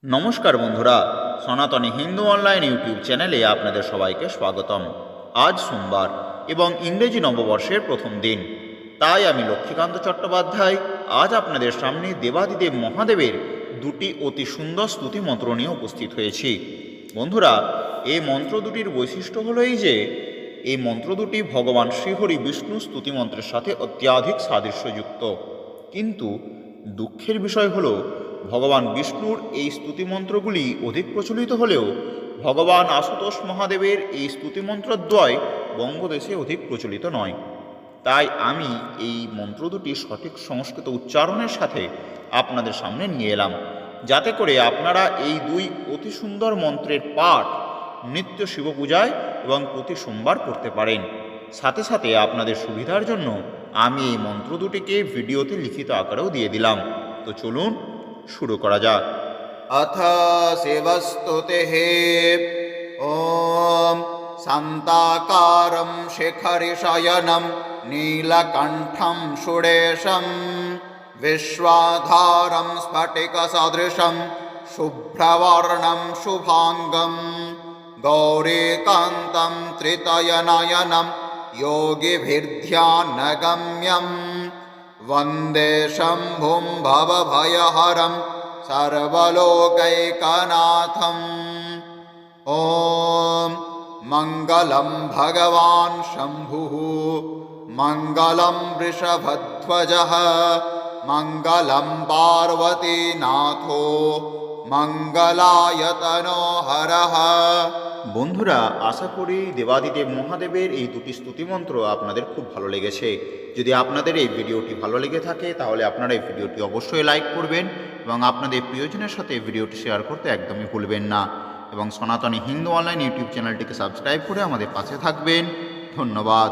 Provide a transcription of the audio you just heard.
নমস্কার বন্ধুরা, সনাতনী হিন্দু অনলাইন ইউটিউব চ্যানেলে আপনাদের সবাইকে স্বাগতম। আজ সোমবার এবং ইংরেজি নববর্ষের প্রথম দিন, তাই আমি লক্ষ্মীকান্ত চট্টোপাধ্যায় আজ আপনাদের সামনে দেবাদিদেব মহাদেবের দুটি অতি সুন্দর স্তুতি মন্ত্র নিয়ে উপস্থিত হয়েছি। বন্ধুরা, এই মন্ত্র দুটির বৈশিষ্ট্য হলো এই যে এই মন্ত্র দুটি ভগবান শ্রীহরি বিষ্ণু স্তুতি মন্ত্রের সাথে অত্যাধিক সাদৃশ্যযুক্ত। কিন্তু দুঃখের বিষয় হলো ভগবান বিষ্ণুর এই স্তুতিমন্ত্রগুলি অধিক প্রচলিত হলেও ভগবান আশুতোষ মহাদেবের এই স্তুতিমন্ত্রদ্বয় বঙ্গদেশে অধিক প্রচলিত নয়। তাই আমি এই মন্ত্র দুটি সঠিক সংস্কৃত উচ্চারণের সাথে আপনাদের সামনে নিয়ে এলাম, যাতে করে আপনারা এই দুই অতি সুন্দর মন্ত্রের পাঠ নিত্য শিব পূজায় এবং প্রতি সোমবার করতে পারেন। সাথে সাথে আপনাদের সুবিধার জন্য আমি এই মন্ত্র দুটিকে ভিডিওতে লিখিত আকারেও দিয়ে দিলাম। তো চলুন শুরু করা যাক। अथ शिवस्तुतिः। ॐ शान्ताकारं शिखरिशयनं नीलकण्ठं सुरेशं विश्वाधारं स्फटिकसदृशं शुभ्रवर्णं शुभाङ्गं गौरीकान्तं त्रितयनयनं योगिभिर्ध्यानगम्यं वन्दे शम्भुं भवभयहरं सर्वलोकैकनाथम्। ॐ मङ्गलं भगवान् शम्भुः, मङ्गलं वृषभध्वजः, मङ्गलं पार्वतीनाथो, मङ्गलायतनो हरः। বন্ধুরা, আশা করি দেবাদিদেব মহাদেবের এই দুটি স্তুতিমন্ত্র আপনাদের খুব ভালো লেগেছে। যদি আপনাদের এই ভিডিওটি ভালো লেগে থাকে তাহলে আপনারা এই ভিডিওটি অবশ্যই লাইক করবেন এবং আপনাদের প্রিয়জনের সাথে ভিডিওটি শেয়ার করতে একদমই ভুলবেন না, এবং সনাতনী হিন্দু অনলাইন ইউটিউব চ্যানেলটিকে সাবস্ক্রাইব করে আমাদের পাশে থাকবেন। ধন্যবাদ।